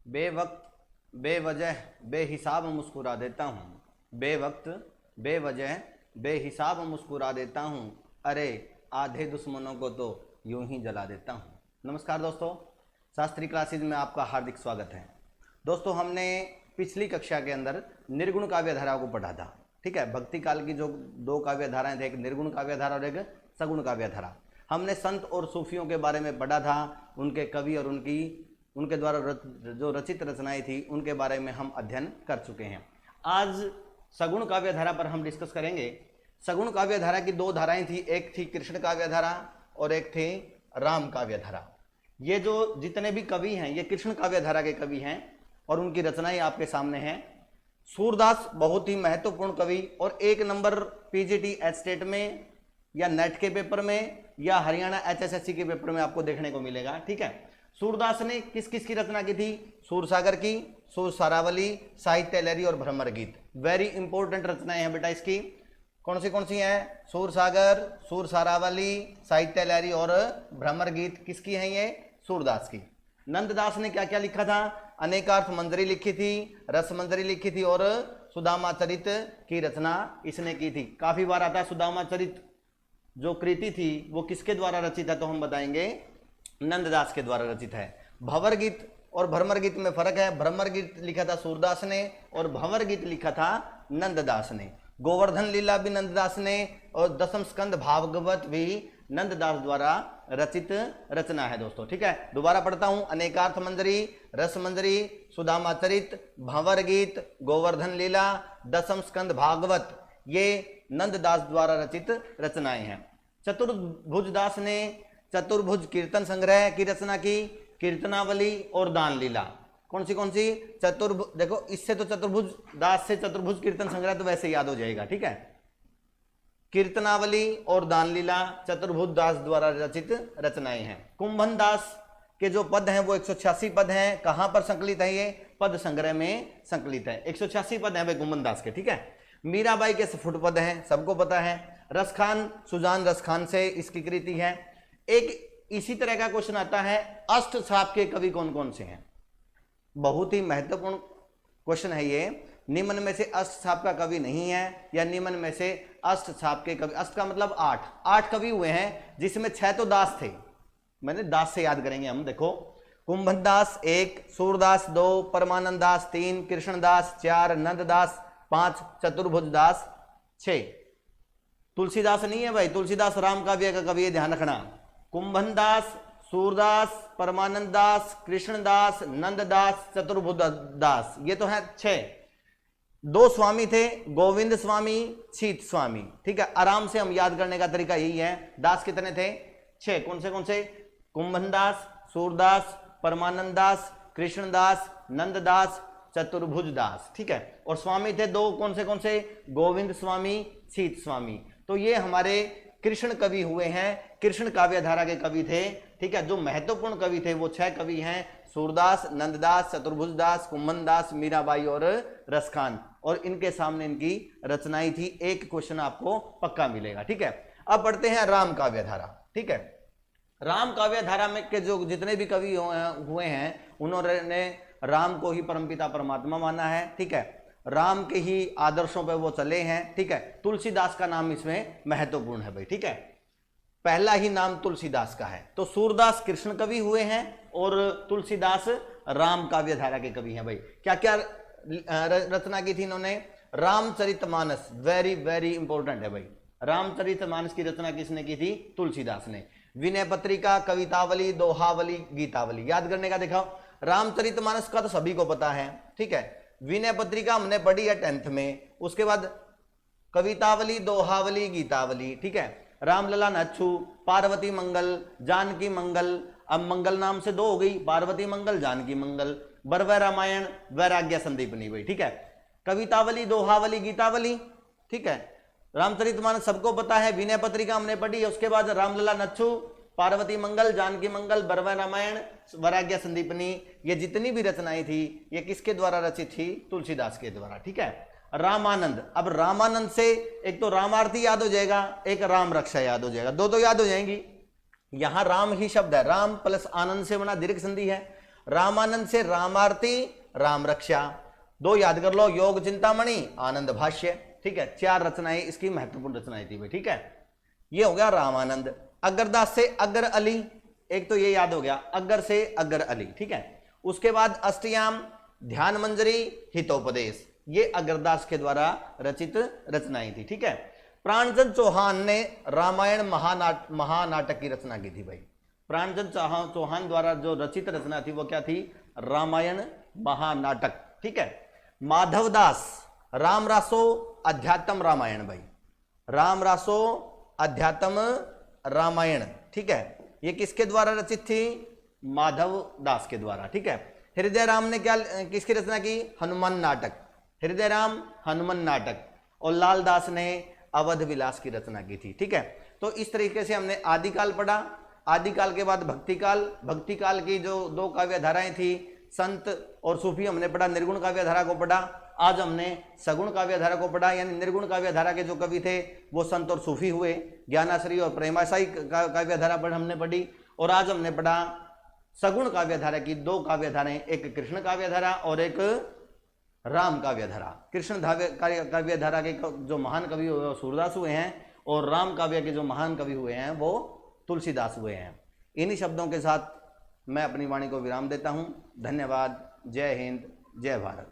बेवक्त बेवजह बेहिसाब मुस्कुरा देता हूँ, बेवक्त बेवजह बेहिसाब मुस्कुरा देता हूँ, अरे आधे दुश्मनों को तो यूं ही जला देता हूँ। नमस्कार दोस्तों, शास्त्री क्लासेज में आपका हार्दिक स्वागत है। दोस्तों, हमने पिछली कक्षा के अंदर निर्गुण काव्य धारा को पढ़ा था। ठीक है, भक्ति काल की जो दो काव्य धाराएं थे, एक निर्गुण काव्य धारा और एक सगुण काव्य धारा। हमने संत और सूफियों के बारे में पढ़ा था, उनके कवि और उनके द्वारा जो रचित रचनाएं थी उनके बारे में हम अध्ययन कर चुके हैं। आज सगुण काव्य धारा पर हम डिस्कस करेंगे। सगुण काव्य धारा की दो धाराएं थी, एक थी कृष्ण काव्य धारा और एक थी राम काव्य धारा। ये जो जितने भी कवि हैं ये कृष्ण काव्य धारा के कवि हैं और उनकी रचनाएं आपके सामने हैं। सूरदास बहुत ही महत्वपूर्ण कवि और एक नंबर पीजीटी एस्टेट में या नेट के पेपर में या हरियाणा एचएसएससी के पेपर में आपको देखने को मिलेगा। ठीक है, सूरदास ने किस किस की रचना की थी? सूरसागर की, सूर सारावली, साहित्य लहरी और भ्रमर गीत। वेरी इंपॉर्टेंट रचनाएं हैं बेटा इसकी। कौन सी हैं? सूरसागर, सूर सारावली, साहित्य लहरी और भ्रमर गीत किसकी हैं? ये सूरदास की। नंददास ने क्या क्या लिखा था? अनेकार्थ मंजरी लिखी थी, रस मंजरी लिखी थी और सुदामा चरित की रचना इसने की थी। काफी बार आता है सुदामा चरित जो कृति थी वो किसके द्वारा रचित है, तो हम बताएंगे नंददास के द्वारा रचित है। भंवर गीत और भ्रमर गीत में फर्क है। भ्रमर गीत लिखा था सूरदास ने और भंवर गीत लिखा था नंददास ने। गोवर्धन लीला भी नंददास ने और दशम स्कंद भागवत भी नंददास द्वारा रचित रचना है दोस्तों। ठीक है, दोबारा पढ़ता हूं। अनेकार्थ मंजरी, रस मंजरी, सुदामा चरित, भंवर गीत, गोवर्धन लीला, दशम स्कंद भागवत, ये नंददास द्वारा रचित रचनाएं हैं। चतुर्भुजदास ने चतुर्भुज कीर्तन संग्रह की रचना की, कीर्तनावली और दान लीला। कौन सी? चतुर्भुज। देखो, इससे तो चतुर्भुज दास से चतुर्भुज कीर्तन संग्रह तो वैसे याद हो जाएगा। ठीक है, कीर्तनावली और दान लीला चतुर्भुज दास द्वारा रचित रचनाएं हैं। कुंभन दास के जो पद हैं वो 186 पद हैं। कहां पर संकलित है? ये पद संग्रह में संकलित है। 186 पद हैं भाई कुंभन दास के। ठीक है, मीराबाई के स्फुट पद हैं, सबको पता है। रसखान, सुजान रसखान से इसकी कृति है। एक इसी तरह का क्वेश्चन आता है, अष्ट छाप के कवि कौन कौन से हैं? बहुत ही महत्वपूर्ण क्वेश्चन है ये। निम्न में से अष्ट छाप का कवि नहीं है या निम्न में से अष्ट छाप के कवि, अष्ट का मतलब 8 कवि हुए हैं जिसमें 6 तो दास थे। मैंने दास से याद करेंगे हम। देखो, कुंभन दास 1, सूरदास 2, परमानंद दास 3, कृष्णदास 4, नंददास 5, चतुर्भुज दास 6। तुलसीदास नहीं है भाई, तुलसीदास राम काव्य का कवि है, ध्यान रखना। कुंभन दास, सूरदास, परमानंद दास, कृष्णदास, नंददास, चतुर्भुज दास, ये तो है 6। 2 स्वामी थे, गोविंद स्वामी, शीत स्वामी। ठीक है, आराम से हम याद करने का तरीका यही है। दास कितने थे? 6। कौन से? कुंभन दास, सूरदास, परमानंद दास, कृष्णदास, नंददास, चतुर्भुज दास। ठीक है, और स्वामी थे 2। कौन से? गोविंद स्वामी, शीत स्वामी। तो ये हमारे कृष्ण कवि हुए हैं, कृष्ण काव्य धारा के कवि थे। ठीक है, जो महत्वपूर्ण कवि थे वो 6 कवि हैं, सूरदास, नंददास, चतुर्भुज दास, कुंभन दास, मीराबाई और रसखान। और इनके सामने इनकी रचनाएं थी। एक क्वेश्चन आपको पक्का मिलेगा। ठीक है, अब पढ़ते हैं राम काव्य धारा। ठीक है, राम काव्य धारा में के जो जितने भी कवि हुए हैं उन्होंने राम को ही परमपिता परमात्मा माना है। ठीक है, राम के ही आदर्शों पे वो चले हैं। ठीक है, तुलसीदास का नाम इसमें महत्वपूर्ण है भाई। ठीक है, पहला ही नाम तुलसीदास का है। तो सूरदास कृष्ण कवि हुए हैं और तुलसीदास राम काव्य धारा के कवि हैं भाई। क्या क्या रचना की थी इन्होंने? रामचरितमानस, वेरी वेरी इंपॉर्टेंट है भाई। रामचरितमानस की रचना किसने की थी? तुलसीदास ने। विनय पत्रिका, कवितावली, दोहावली, गीतावली, याद करने का दिखाओ। रामचरितमानस का तो सभी को पता है। ठीक है, विनय पत्रिका हमने पढ़ी है 10th में। उसके बाद कवितावली, दोहावली, गीतावली। ठीक है, रामलला नच्छू, पार्वती मंगल, जानकी मंगल। अब मंगल नाम से 2 हो गई, पार्वती मंगल, जानकी मंगल। बरवै रामायण, वैराग्य संदीपनी भाई। ठीक है, कवितावली, दोहावली, गीतावली। ठीक है, रामचरितमानस सबको पता है, विनय पत्रिका हमने पढ़ी है। उसके बाद रामलला नच्छू, पार्वती मंगल, जानकी मंगल, बरवै रामायण, वैराग्य संदीपनी, ये जितनी भी रचनाएं थी ये किसके द्वारा रचित थी? तुलसीदास के द्वारा। ठीक है, रामानंद। अब रामानंद से एक तो रामार्थी याद हो जाएगा, एक राम रक्षा याद हो जाएगा, 2 तो याद हो जाएंगी। यहां राम ही शब्द है, राम प्लस आनंद से बना दीर्घ संधि है। रामानंद से रामारती, राम रक्षा। 2 याद कर लो, योग चिंतामणि, आनंद भाष्य। ठीक है, 4 रचनाएं इसकी महत्वपूर्ण रचनाएं थी भाई। ठीक है, ये हो गया रामानंद। अगरदास से अगर अली, एक तो ये याद हो गया, अगर से अगर अली। ठीक है, उसके बाद अष्टयाम, ध्यान मंजरी, हितोपदेश, ये अगरदास के द्वारा रचित रचनाएं थी। ठीक है, प्राणचंद चौहान ने रामायण महानाटक की रचना की थी भाई। प्राणचंद चौहान द्वारा जो रचित रचना थी वो क्या थी? रामायण महानाटक। ठीक है, माधवदास, राम रासो अध्यात्म रामायण भाई, राम रासो अध्यात्म रामायण। ठीक है, ये किसके द्वारा रचित थी? माधव दास के द्वारा। ठीक है, हृदय राम ने क्या किसकी रचना की? हनुमान नाटक, हृदय राम हनुमान नाटक। और लाल दास ने अवध विलास की रचना की थी। ठीक है, तो इस तरीके से हमने आदिकाल पढ़ा। आदिकाल के बाद भक्तिकाल, भक्तिकाल की जो 2 काव्य धाराएं थी, संत और सूफी, हमने पढ़ा। निर्गुण काव्य धारा को पढ़ा। आज हमने सगुण काव्य धारा को पढ़ा, यानी निर्गुण काव्य धारा के जो कवि थे वो संत और सूफी हुए। ज्ञानाश्रय और प्रेमाशाही काव्य धारा पर हमने पढ़ी। और आज हमने पढ़ा सगुण काव्य धारा की 2 काव्य धाराएं, एक कृष्ण काव्य धारा और एक राम काव्य धारा। कृष्ण काव्य धारा के जो महान कवि हुए वो सूरदास हुए हैं, और राम काव्य के जो महान कवि हुए हैं वो तुलसीदास हुए हैं। इन्हीं शब्दों के साथ मैं अपनी वाणी को विराम देता हूं। धन्यवाद। जय हिंद, जय भारत।